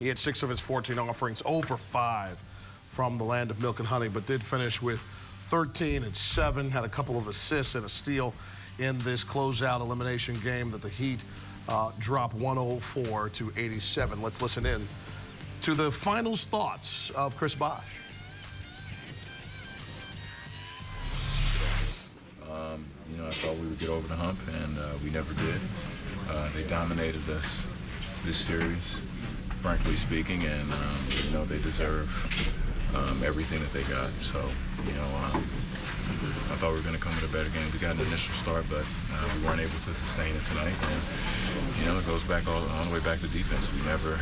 He had 6 of his 14 offerings, 0 for 5 from the land of milk and honey, but did finish with 13 and 7, had a couple of assists and a steal in this closeout elimination game that the Heat dropped 104 to 87. Let's listen in to the finals thoughts of Chris Bosh. I thought we would get over the hump, and we never did. They dominated us this series, frankly speaking, and they deserve everything that they got. So, I thought we were going to come with a better game. We got an initial start, but we weren't able to sustain it tonight. And it goes back all the way back to defense. We never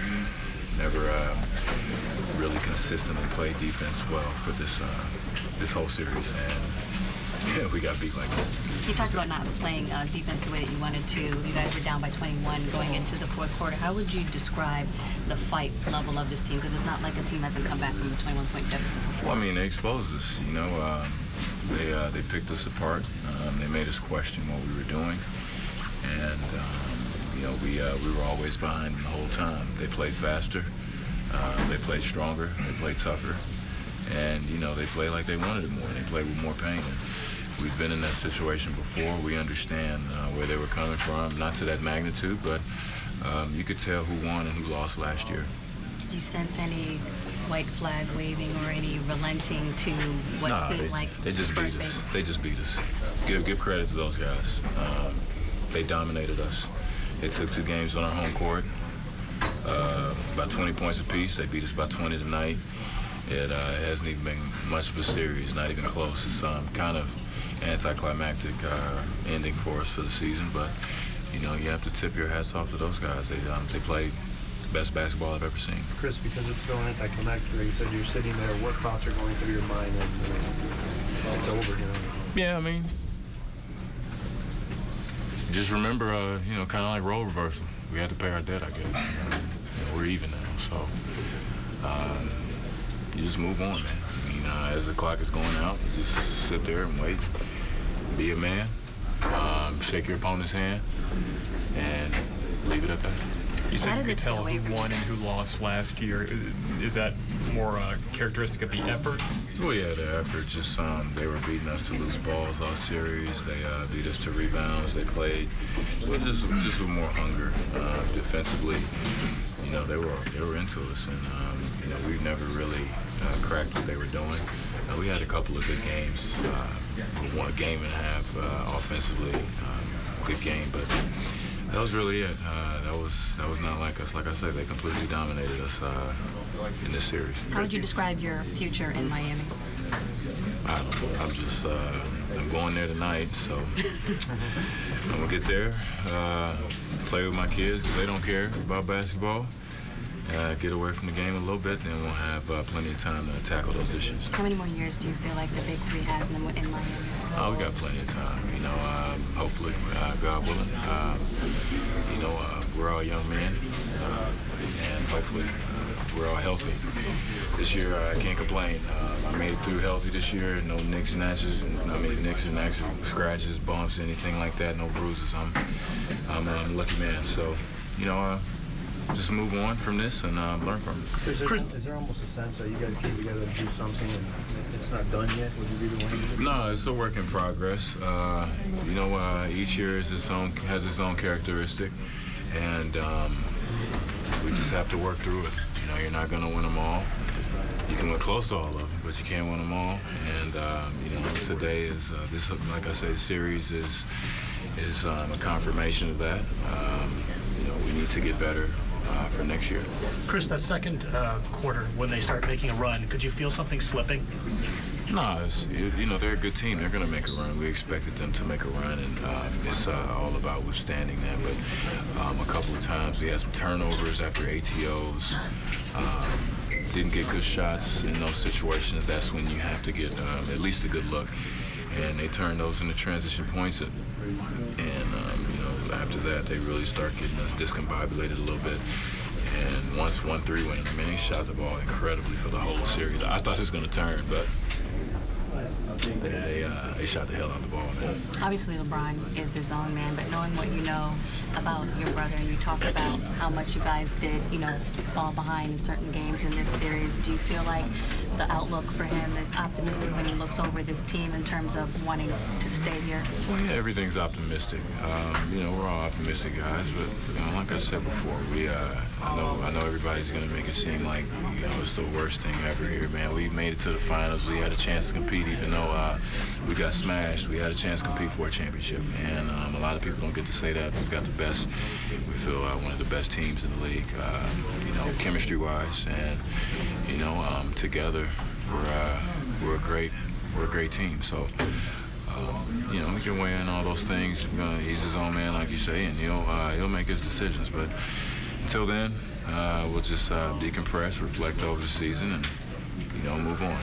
really consistently played defense well for this whole series, and we got beat like that. You talked about not playing defense the way that you wanted to. You guys were down by 21 going into the fourth quarter. How would you describe the fight level of this team? Because it's not like a team hasn't come back from the 21-point deficit before. Well, I mean, they exposed us. They picked us apart. They made us question what we were doing, and we were always behind them the whole time. They played faster. They played stronger. They played tougher. And, they play like they wanted it more. They play with more pain. And we've been in that situation before. We understand where they were coming from, not to that magnitude, but you could tell who won and who lost last year. Did you sense any white flag waving or any relenting to what seemed like they just beat us. They just beat us. Give credit to those guys. They dominated us. They took 2 games on our home court, about 20 points apiece. They beat us by 20 tonight. It hasn't even been much of a series, not even close. It's kind of anticlimactic ending for us for the season, but you have to tip your hats off to those guys. They played the best basketball I've ever seen. Chris, because it's so anticlimactic, like you said, you're sitting there, what thoughts are going through your mind and it's over, Yeah, I mean, just remember, kind of like role reversal. We had to pay our debt, I guess. We're even now, so you just move on, man. I mean, as the clock is going out, you just sit there and wait. Be a man. Shake your opponent's hand, and leave it at that. You said you could tell who won and who lost last year. Is that more characteristic of the effort? Well, yeah, the effort. Just they were beating us to loose balls all series. They beat us to rebounds. They played just with more hunger defensively. They were into us, and we've never really cracked what they were doing. We had a couple of good games, 1 game and a half offensively, good game, but that was really it. That was not like us. Like I said, they completely dominated us in this series. How would you describe your future in Miami? I don't know. I'm just I'm going there tonight, so I'm gonna get there, play with my kids because they don't care about basketball. Get away from the game a little bit, then we'll have plenty of time to tackle those issues. How many more years do you feel like the Big Three has in Miami? We got plenty of time, hopefully, God willing. We're all young men, and hopefully we're all healthy. This year, I can't complain. I made it through healthy this year. No nicks and scratches, bumps, anything like that. No bruises. I'm a lucky man. So, just move on from this and learn from it. Is there almost a sense that you guys came together to do something and it's not done yet? Would you be the one? No, it's a work in progress. Each year has its own characteristic, and we just have to work through it. You're not going to win them all. You can win close to all of them, but you can't win them all. And today is this, like I say, series is a confirmation of that. We need to get better for next year. Chris, that second quarter, when they start making a run, could you feel something slipping? No, they're a good team. They're going to make a run. We expected them to make a run, and it's all about withstanding that. But a couple of times we had some turnovers after ATOs. Didn't get good shots in those situations. That's when you have to get at least a good look. And they turned those into transition points. And after that, they really start getting us discombobulated a little bit. And once 1-3 went in, they shot the ball incredibly for the whole series. I thought it was going to turn, but they shot the hell out of the ball, man. Obviously, LeBron is his own man, but knowing what you know about your brother, and you talked about how much you guys did, fall behind in certain games in this series, do you feel like the outlook for him is optimistic when he looks over this team in terms of wanting to stay here? Well, yeah, everything's optimistic. We're all optimistic guys, but like I said before, I know everybody's gonna make it seem like it's the worst thing ever here, man. We made it to the finals. We had a chance to compete, even though we got smashed. We had a chance to compete for a championship, and a lot of people don't get to say that. We've got the best. We feel one of the best teams in the league, chemistry-wise, and together we're a great team. So. He can weigh in all those things. He's his own man, like you say, and he'll make his decisions. But until then, we'll just decompress, reflect over the season, and move on.